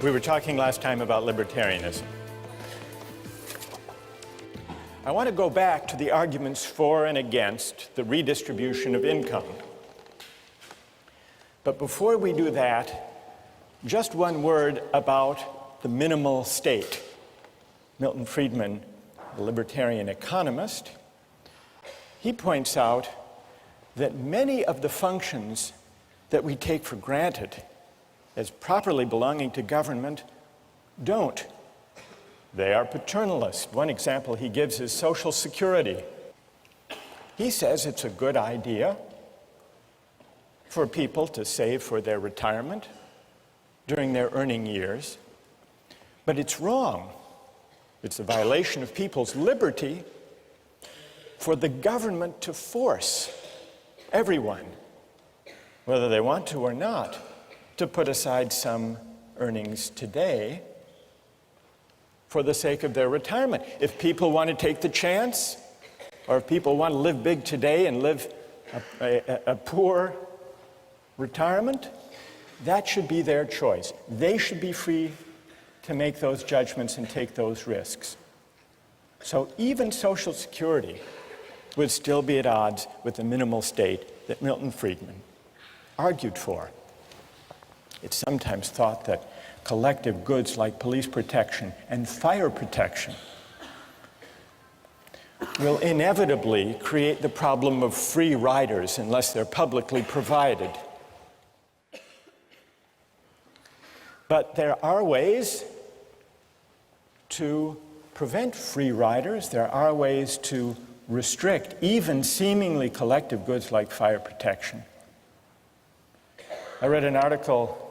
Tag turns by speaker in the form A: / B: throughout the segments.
A: We were talking last time about libertarianism. I want to go back to the arguments for and against the redistribution of income. But before we do that, just one word about the minimal state. Milton Friedman, the libertarian economist, he points out that many of the functions that we take for granted as properly belonging to government don't. They are paternalist. One example he gives is Social Security. He says it's a good idea for people to save for their retirement during their earning years, but it's wrong. It's a violation of people's liberty for the government to force everyone, whether they want to or not, to put aside some earnings today for the sake of their retirement. If people want to take the chance, or if people want to live big today and live a poor retirement, that should be their choice. They should be free to make those judgments and take those risks. So even Social Security would still be at odds with the minimal state that Milton Friedman argued for. It's sometimes thought that collective goods like police protection and fire protection will inevitably create the problem of free riders unless they're publicly provided. But there are ways to prevent free riders. There are ways to restrict even seemingly collective goods like fire protection. I read an article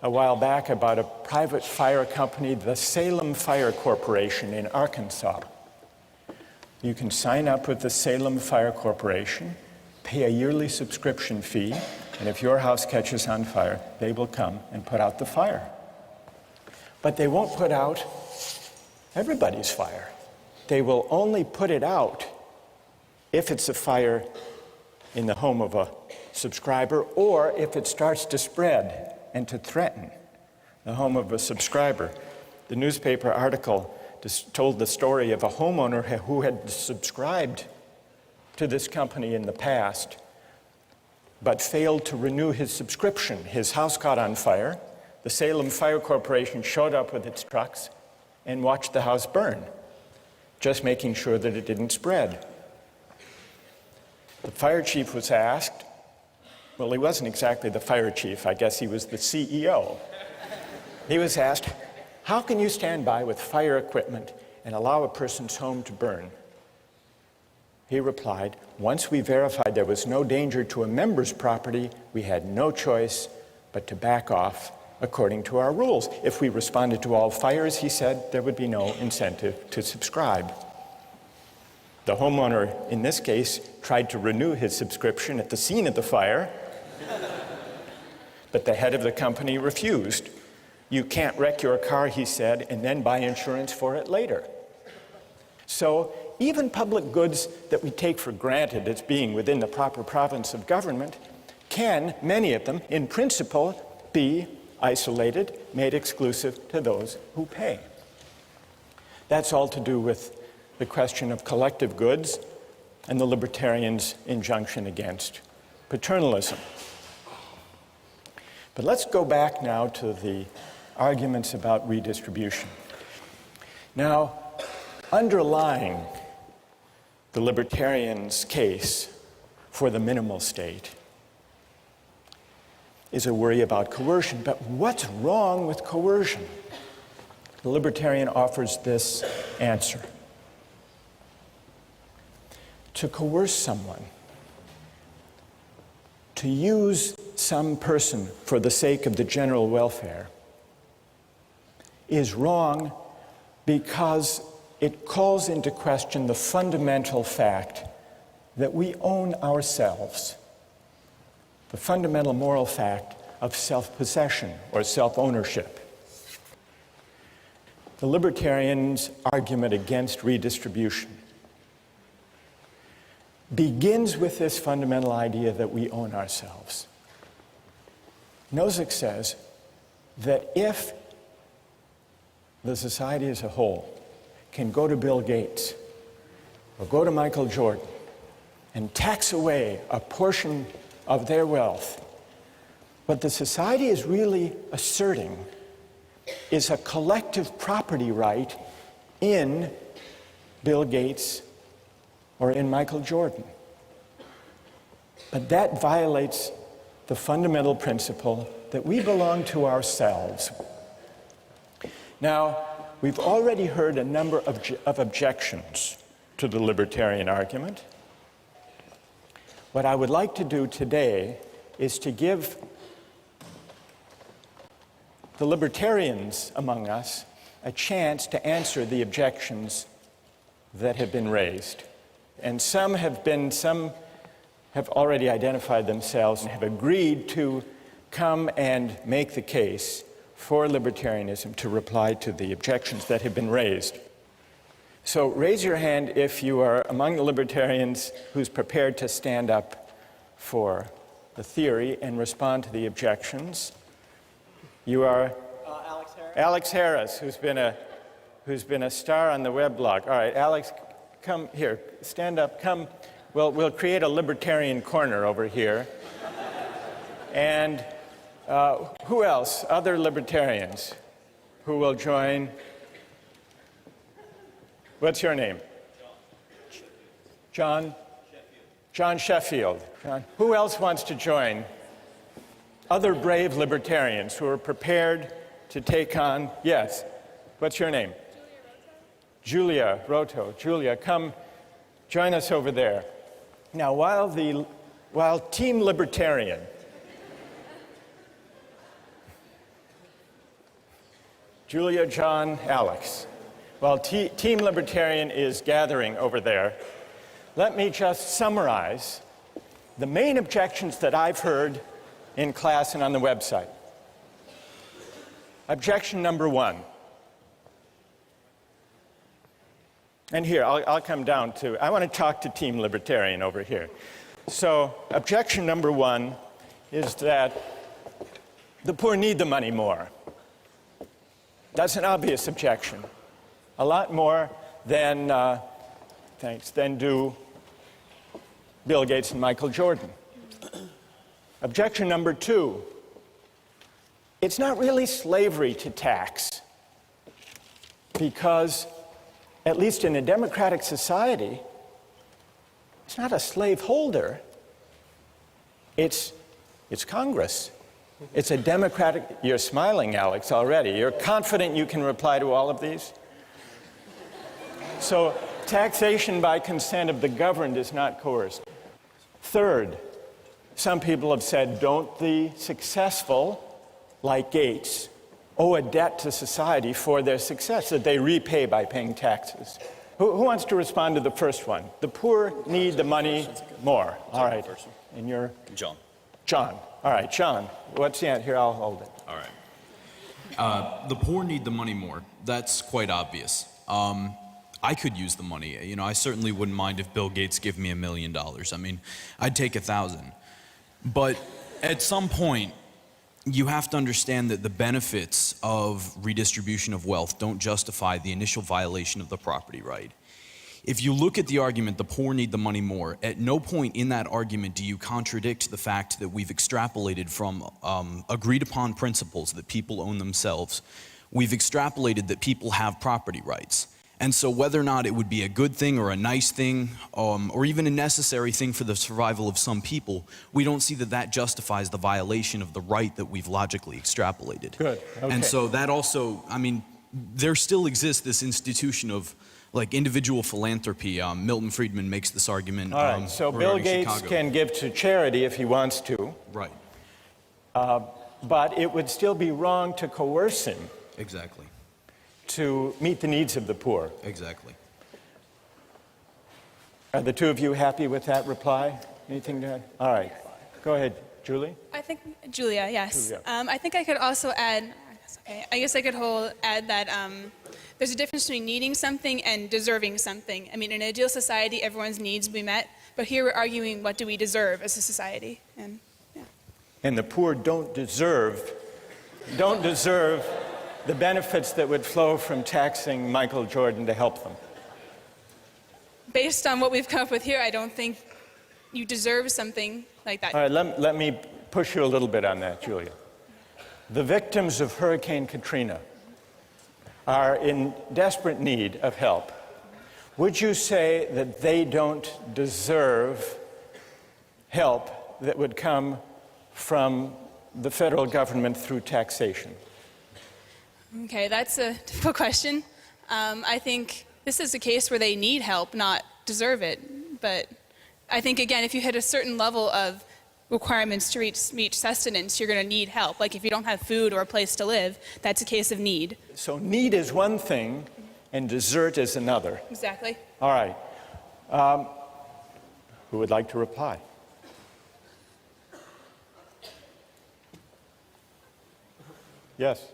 A: a while back about a private fire company, the Salem Fire Corporation in Arkansas. You can sign up with the Salem Fire Corporation, pay a yearly subscription fee, and if your house catches on fire, they will come and put out the fire. But they won't put out everybody's fire. They will only put it out if it's a fire in the home of a subscriber or if it starts to spread and to threaten the home of a subscriber. The newspaper article told the story of a homeowner who had subscribed to this company in the past but failed to renew his subscription. His house caught on fire. The Salem Fire Corporation showed up with its trucks and watched the house burn, just making sure that it didn't spread. The fire chief was asked, well, he wasn't exactly the fire chief, I guess he was the CEO. He was asked, how can you stand by with fire equipment and allow a person's home to burn? He replied, once we verified there was no danger to a member's property, we had no choice but to back off according to our rules. If we responded to all fires, he said, there would be no incentive to subscribe. The homeowner, in this case, tried to renew his subscription at the scene of the fire, but the head of the company refused. You can't wreck your car, he said, and then buy insurance for it later. So even public goods that we take for granted as being within the proper province of government can, many of them, in principle, be isolated, made exclusive to those who pay. That's all to do with the question of collective goods and the libertarians' injunction against paternalism. But let's go back now to the arguments about redistribution. Now, underlying the libertarians' case for the minimal state is a worry about coercion. But what's wrong with coercion? The libertarian offers this answer. To coerce someone, to use some person for the sake of the general welfare, is wrong because it calls into question the fundamental fact that we own ourselves, the fundamental moral fact of self-possession or self-ownership. The libertarians' argument against redistribution begins with this fundamental idea that we own ourselves. Nozick says that if the society as a whole can go to Bill Gates or go to Michael Jordan and tax away a portion of their wealth, what the society is really asserting is a collective property right in Bill Gates or in Michael Jordan. But that violates the fundamental principle that we belong to ourselves. Now, we've already heard a number of objections to the libertarian argument. What I would like to do today is to give the libertarians among us a chance to answer the objections that have been raised. And some have already identified themselves and have agreed to come and make the case for libertarianism to reply to the objections that have been raised. So raise your hand if you are among the libertarians who's prepared to stand up for the theory and respond to the objections. You are
B: Alex Harris.
A: Alex Harris, who's been a star on the weblog. All right, Alex, come here, stand up, come. We'll create a libertarian corner over here. And who else? Other libertarians who will join? What's your name? John? John Sheffield. John. Who else wants to join? Other brave libertarians who are prepared to take on, yes. What's your name? Julia Roto. Julia, come join us over there. Now, while Team Libertarian Julia, John, Alex, while Team Libertarian is gathering over there, let me just summarize the main objections that I've heard in class and on the website. Objection number one. And here, I'll come down to, I want to talk to Team Libertarian over here. So, objection number one is that the poor need the money more. That's an obvious objection. A lot more than do Bill Gates and Michael Jordan. Objection number two, it's not really slavery to tax, because at least in a democratic society, it's not a slaveholder, it's Congress. It's a democratic, you're smiling, Alex, already. You're confident you can reply to all of these? So, taxation by consent of the governed is not coerced. Third, some people have said, don't the successful, like Gates, owe a debt to society for their success that they repay by paying taxes? Who wants to respond to the first one? The poor need the money more. All right. And you're?
C: John.
A: John. All right, John. What's the answer? Here, I'll hold it.
C: All right. The poor need the money more. That's quite obvious. I could use the money. You know, I certainly wouldn't mind if Bill Gates gave me $1 million. I mean, I'd take 1,000. But at some point, you have to understand that the benefits of redistribution of wealth don't justify the initial violation of the property right. If you look at the argument, the poor need the money more, at no point in that argument do you contradict the fact that we've extrapolated from agreed upon principles that people own themselves. We've extrapolated that people have property rights. And so whether or not it would be a good thing or a nice thing, or even a necessary thing for the survival of some people, we don't see that that justifies the violation of the right that we've logically extrapolated.
A: Good, okay.
C: And so that also, I mean, there still exists this institution of like individual philanthropy. Milton Friedman makes this argument.
A: All right, so Bill Gates
C: Chicago.
A: can give to charity if he wants to.
C: Right.
A: But it would still be wrong to coerce him
C: Exactly.
A: to meet the needs of the poor.
C: Exactly.
A: Are the two of you happy with that reply? Anything to add? All right. Go ahead, Julie.
D: I think, Julia, yes.
A: Julia.
D: I think I could also add, I guess I could add that there's a difference between needing something and deserving something. I mean, in an ideal society, everyone's needs will be met, but here we're arguing what do we deserve as a society. And, yeah.
A: And the poor don't deserve the benefits that would flow from taxing Michael Jordan to help them?
D: Based on what we've come up with here, I don't think you deserve something like that.
A: All right, let me push you a little bit on that, Julia. The victims of Hurricane Katrina are in desperate need of help. Would you say that they don't deserve help that would come from the federal government through taxation?
D: Okay, that's a difficult question. I think this is a case where they need help, not deserve it. But I think, again, if you hit a certain level of requirements to reach sustenance, you're going to need help. Like if you don't have food or a place to live, that's a case of need.
A: So need is one thing, and desert is another.
D: Exactly.
A: All right. Who would like to reply? Yes.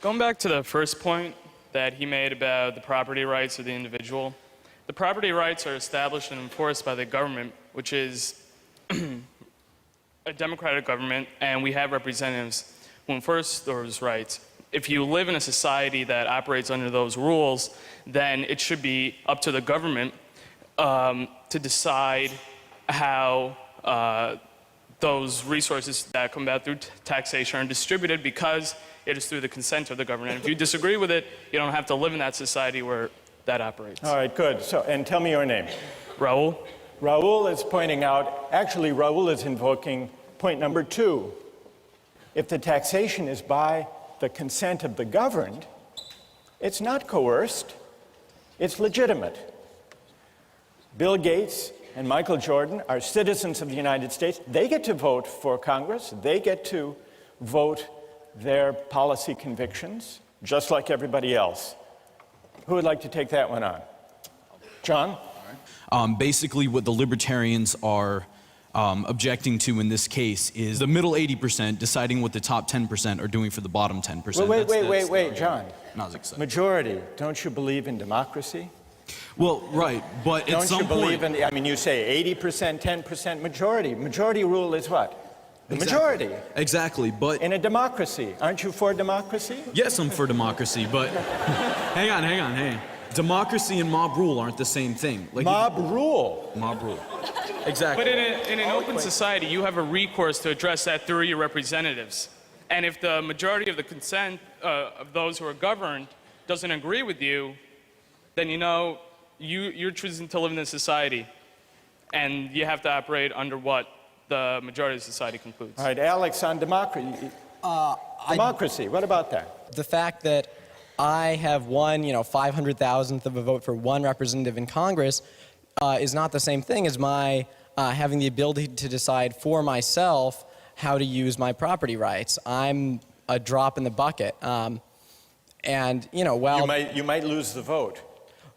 B: Going back to the first point that he made about the property rights of the individual, the property rights are established and enforced by the government, which is a democratic government, and we have representatives who enforce those rights. If you live in a society that operates under those rules, then it should be up to the government to decide how those resources that come about through taxation are distributed, because it is through the consent of the government. If you disagree with it, you don't have to live in that society where that operates.
A: All right, good. So, and tell me your name.
B: Raul?
A: Raul is pointing out, actually Raul is invoking point number 2. If the taxation is by the consent of the governed, it's not coerced, it's legitimate. Bill Gates and Michael Jordan are citizens of the United States. They get to vote for Congress. They get to vote their policy convictions, just like everybody else. Who would like to take that one on? John?
C: Basically, what the libertarians are objecting to in this case is the middle 80% deciding what the top 10% are doing for the bottom 10%.
A: Wait, John.
C: Not as exciting.
A: Majority, don't you believe in democracy?
C: Well, right, but at
A: Don't
C: some
A: you believe
C: point...
A: in, I mean, you say 80%, 10% majority. Majority rule is what? The majority.
C: Exactly, but...
A: In a democracy. Aren't you for democracy?
C: Yes, I'm for democracy, but... hang on. Democracy and mob rule aren't the same thing. Like
A: Mob rule.
C: Mob rule. Exactly.
B: But in an open society, you have a recourse to address that through your representatives. And if the majority of the consent of those who are governed doesn't agree with you, then you know you're choosing to live in this society. And you have to operate under what the majority of society concludes.
A: All right, Alex, on democracy. Democracy, what about that?
E: The fact that I have won, 500,000th of a vote for one representative in Congress is not the same thing as my having the ability to decide for myself how to use my property rights. I'm a drop in the bucket. And, well...
A: You might lose the vote.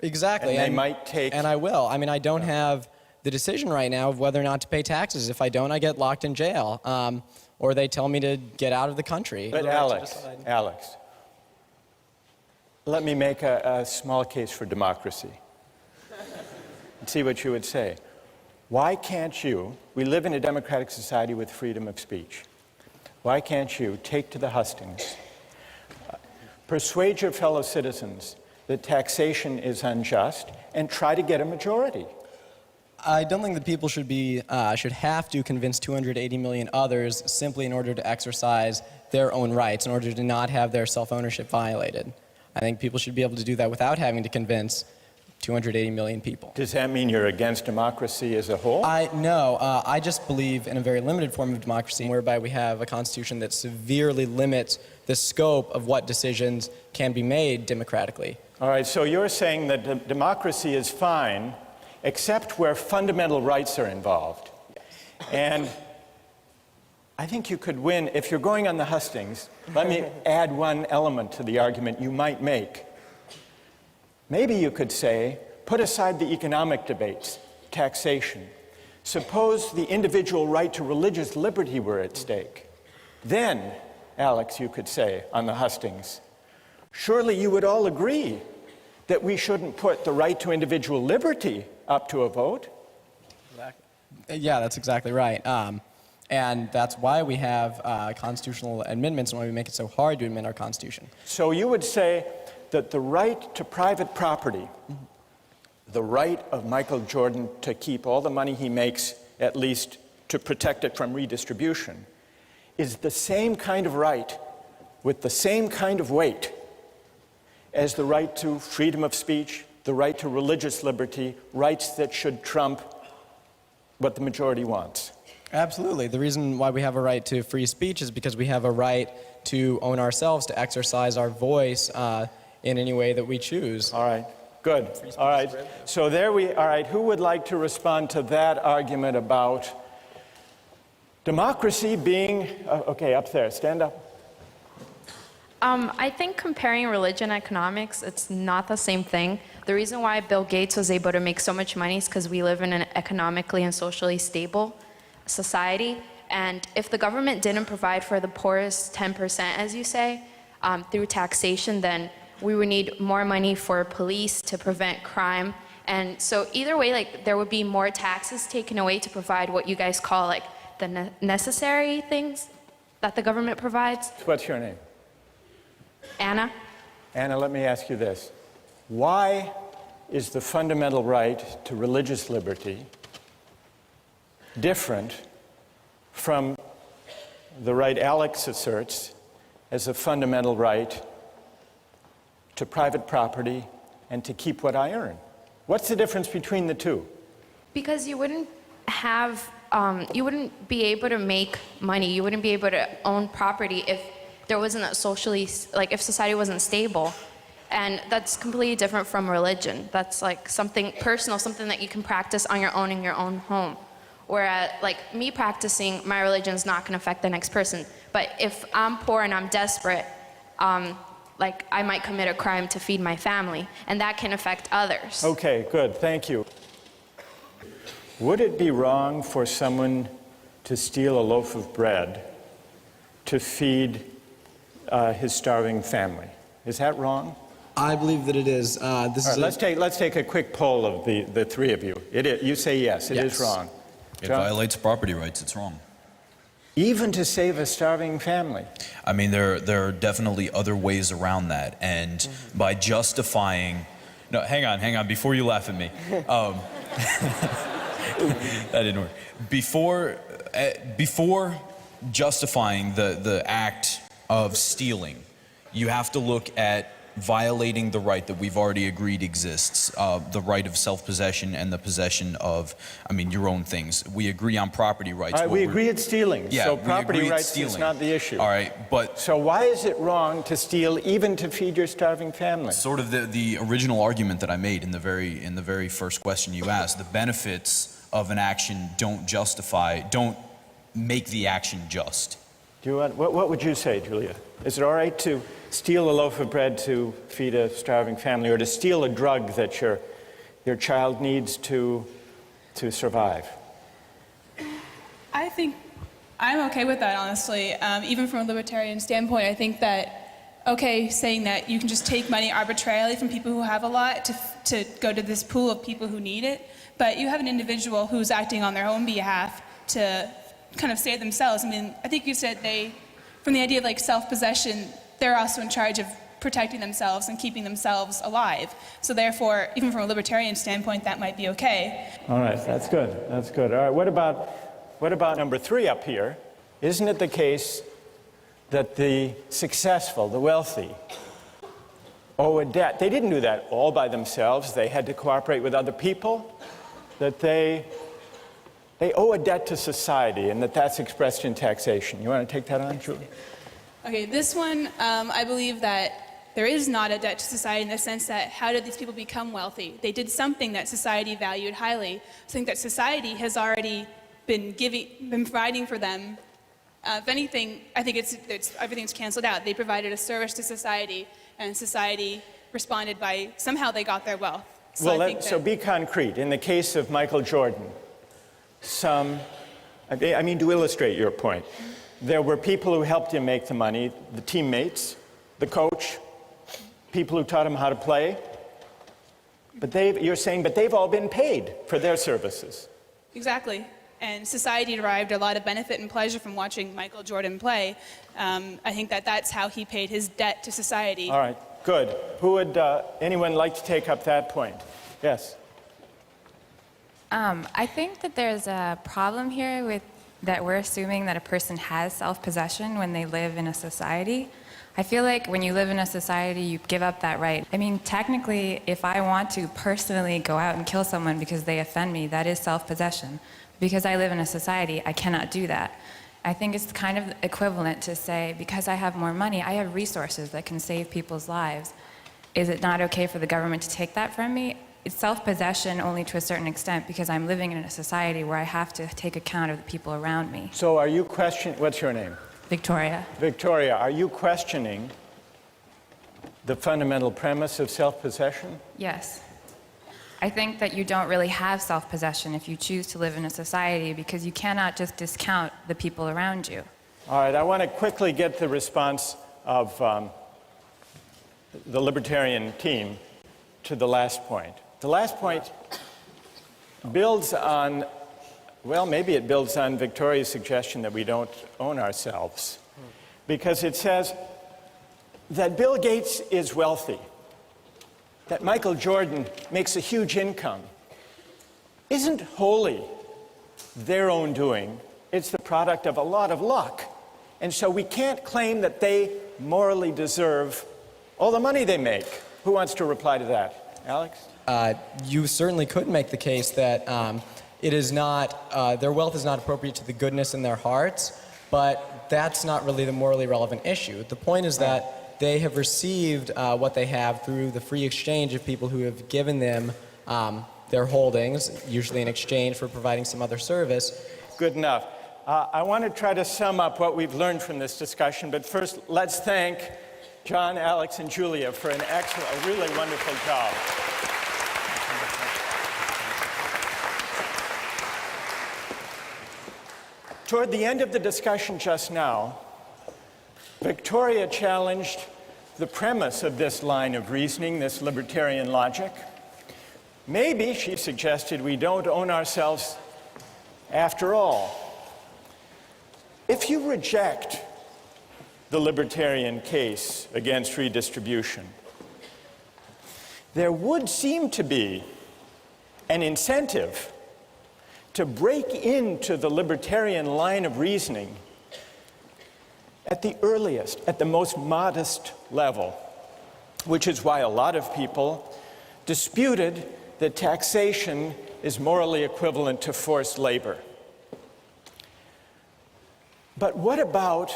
E: Exactly.
A: And they might take...
E: And I will. I mean, I don't have the decision right now of whether or not to pay taxes. If I don't, I get locked in jail. Or they tell me to get out of the country.
A: But Alex, let me make a small case for democracy. And see what you would say. Why can't you, we live in a democratic society with freedom of speech. Why can't you take to the hustings, persuade your fellow citizens that taxation is unjust, and try to get a majority?
E: I don't think that people should have to convince 280 million others simply in order to exercise their own rights, in order to not have their self-ownership violated. I think people should be able to do that without having to convince 280 million people.
A: Does that mean you're against democracy as a whole?
E: No, I just believe in a very limited form of democracy, whereby we have a constitution that severely limits the scope of what decisions can be made democratically.
A: All right, so you're saying that democracy is fine, except where fundamental rights are involved. And I think you could win, if you're going on the hustings, let me add one element to the argument you might make. Maybe you could say, put aside the economic debates, taxation. Suppose the individual right to religious liberty were at stake. Then, Alex, you could say on the hustings, surely you would all agree that we shouldn't put the right to individual liberty up to a vote.
E: Yeah, that's exactly right. And that's why we have constitutional amendments and why we make it so hard to amend our Constitution.
A: So you would say that the right to private property, the right of Michael Jordan to keep all the money he makes, at least to protect it from redistribution, is the same kind of right with the same kind of weight as the right to freedom of speech, the right to religious liberty, rights that should trump what the majority wants.
E: Absolutely. The reason why we have a right to free speech is because we have a right to own ourselves, to exercise our voice in any way that we choose.
A: All right, good. All right, so all right, who would like to respond to that argument about democracy being, okay, up there, stand up.
F: I think comparing religion and economics, it's not the same thing. The reason why Bill Gates was able to make so much money is because we live in an economically and socially stable society. And if the government didn't provide for the poorest 10%, as you say, through taxation, then we would need more money for police to prevent crime. And so either way, like, there would be more taxes taken away to provide what you guys call like the necessary things that the government provides.
A: What's your name?
F: Anna?
A: Anna, let me ask you this. Why is the fundamental right to religious liberty different from the right Alex asserts as a fundamental right to private property and to keep what I earn? What's the difference between the two?
F: Because you wouldn't have, you wouldn't be able to make money, you wouldn't be able to own property if there wasn't a socially, like if society wasn't stable. And that's completely different from religion. That's like something personal, something that you can practice on your own in your own home. Whereas like me practicing my religion is not going to affect the next person. But if I'm poor and I'm desperate, like I might commit a crime to feed my family, and that can affect others.
A: Okay, good, thank you. Would it be wrong for someone to steal a loaf of bread to feed his starving family? Is that wrong?
E: I believe that it is.
A: All right, let's take a quick poll of the three of you. You say yes, it is wrong.
C: It
A: John?
C: violates property rights. It's wrong.
A: Even to save a starving family.
C: I mean, there are definitely other ways around that, and by justifying, no, hang on, before you laugh at me, that didn't work. Before justifying the act of stealing, you have to look at violating the right that we've already agreed exists, the right of self-possession and the possession of, your own things. We agree on property rights.
A: All right, we agree at stealing,
C: Yeah,
A: so
C: we
A: property
C: agree at
A: rights is
C: stealing.
A: not the issue.
C: All right, but
A: So why is it wrong to steal even to feed your starving family?
C: sort of the original argument that I made in the very first question you asked, the benefits of an action don't make the action just.
A: What would you say, Julia? Is it all right to steal a loaf of bread to feed a starving family, or to steal a drug that your child needs to survive?
D: I think I'm okay with that, honestly. Even from a libertarian standpoint, I think that, okay, saying that you can just take money arbitrarily from people who have a lot to go to this pool of people who need it, but you have an individual who's acting on their own behalf to kind of save themselves. I mean, I think you said from the idea of like self-possession, they're also in charge of protecting themselves and keeping themselves alive. So therefore, even from a libertarian standpoint, that might be okay.
A: All right, that's good. That's good. All right, what about number 3 up here? Isn't it the case that the successful, the wealthy, owe a debt? They didn't do that all by themselves. They had to cooperate with other people. That they owe a debt to society, and that's expressed in taxation. You want to take that on, Julie?
D: Okay, this one, I believe that there is not a debt to society in the sense that how did these people become wealthy? They did something that society valued highly, something that society has already been providing for them. If anything, I think everything's canceled out. They provided a service to society, and society responded by somehow they got their wealth. So
A: So be concrete. In the case of Michael Jordan, to illustrate your point, there were people who helped him make the money, the teammates, the coach, people who taught him how to play. But you're saying they've all been paid for their services.
D: Exactly. and society derived a lot of benefit and pleasure from watching Michael Jordan play. I think that that's how he paid his debt to society.
A: All right, good. Who would, anyone like to take up that point? Yes.
G: I think that there's a problem here with that we're assuming that a person has self-possession when they live in a society. I feel like when you live in a society, you give up that right. I mean, technically, if I want to personally go out and kill someone because they offend me, that is self-possession. Because I live in a society, I cannot do that. I think it's kind of equivalent to say, because I have more money, I have resources that can save people's lives. Is it not okay for the government to take that from me? It's self-possession only to a certain extent because I'm living in a society where I have to take account of the people around me.
A: So are you questioning, what's your name?
G: Victoria.
A: Victoria, are you questioning the fundamental premise of self-possession?
G: Yes. I think that you don't really have self-possession if you choose to live in a society because you cannot just discount the people around you.
A: All right, I want to quickly get the response of the Libertarian team to the last point. The last point builds on, well, maybe it builds on Victoria's suggestion that we don't own ourselves, because it says that Bill Gates is wealthy, that Michael Jordan makes a huge income, isn't wholly their own doing. It's the product of a lot of luck. And so we can't claim that they morally deserve all the money they make. Who wants to reply to that? Alex?
E: You certainly could make the case that it is not, their wealth is not appropriate to the goodness in their hearts, but that's not really the morally relevant issue. The point is that they have received what they have through the free exchange of people who have given them their holdings, usually in exchange for providing some other service.
A: Good enough. I want to try to sum up what we've learned from this discussion, but first let's thank John, Alex, and Julia for an excellent, a really wonderful job. Toward the end of the discussion just now, Victoria challenged the premise of this line of reasoning, this libertarian logic. Maybe, she suggested, we don't own ourselves after all. If you reject the libertarian case against redistribution, there would seem to be an incentive to break into the libertarian line of reasoning at the earliest, at the most modest level, which is why a lot of people disputed that taxation is morally equivalent to forced labor. But what about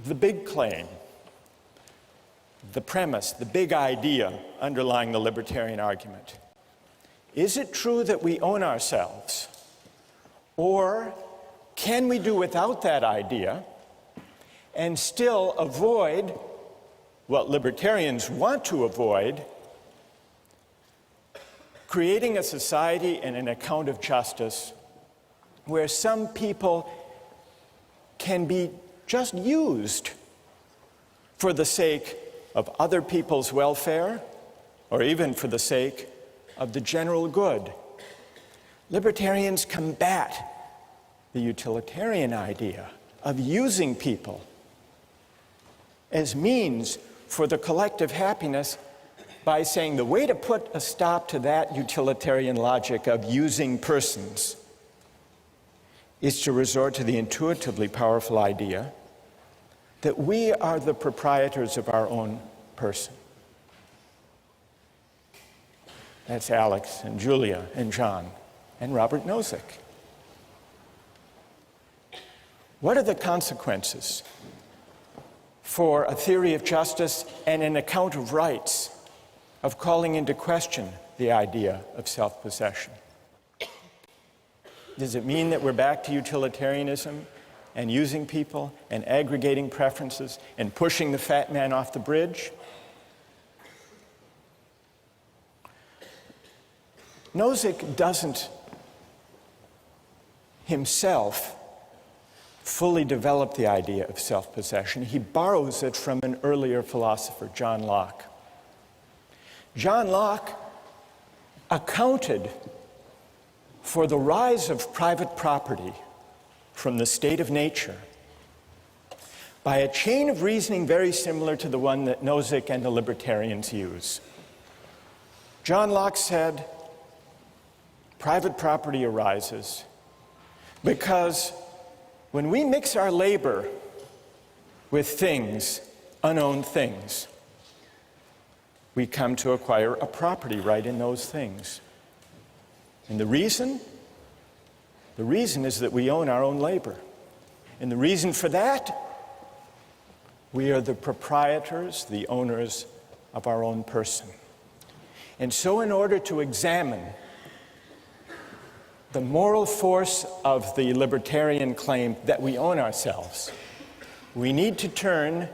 A: the big claim, the premise, the big idea underlying the libertarian argument? Is it true that we own ourselves? Or can we do without that idea and still avoid what libertarians want to avoid, creating a society and an account of justice where some people can be just used for the sake of other people's welfare or even for the sake of the general good? Libertarians combat the utilitarian idea of using people as means for the collective happiness by saying the way to put a stop to that utilitarian logic of using persons is to resort to the intuitively powerful idea that we are the proprietors of our own person. That's Alex and Julia and John and Robert Nozick. What are the consequences for a theory of justice and an account of rights of calling into question the idea of self-possession? Does it mean that we're back to utilitarianism and using people and aggregating preferences and pushing the fat man off the bridge? Nozick doesn't himself fully develop the idea of self-possession. He borrows it from an earlier philosopher, John Locke. John Locke accounted for the rise of private property from the state of nature by a chain of reasoning very similar to the one that Nozick and the libertarians use. John Locke said, private property arises because when we mix our labor with things, unowned things, we come to acquire a property right in those things. And the reason is that we own our own labor. And the reason for that, we are the proprietors, the owners of our own person. And so in order to examine the moral force of the libertarian claim that we own ourselves, we need to turn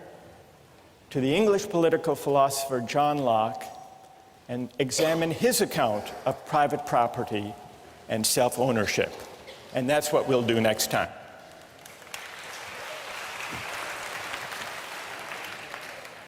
A: to the English political philosopher John Locke and examine his account of private property and self-ownership. And that's what we'll do next time.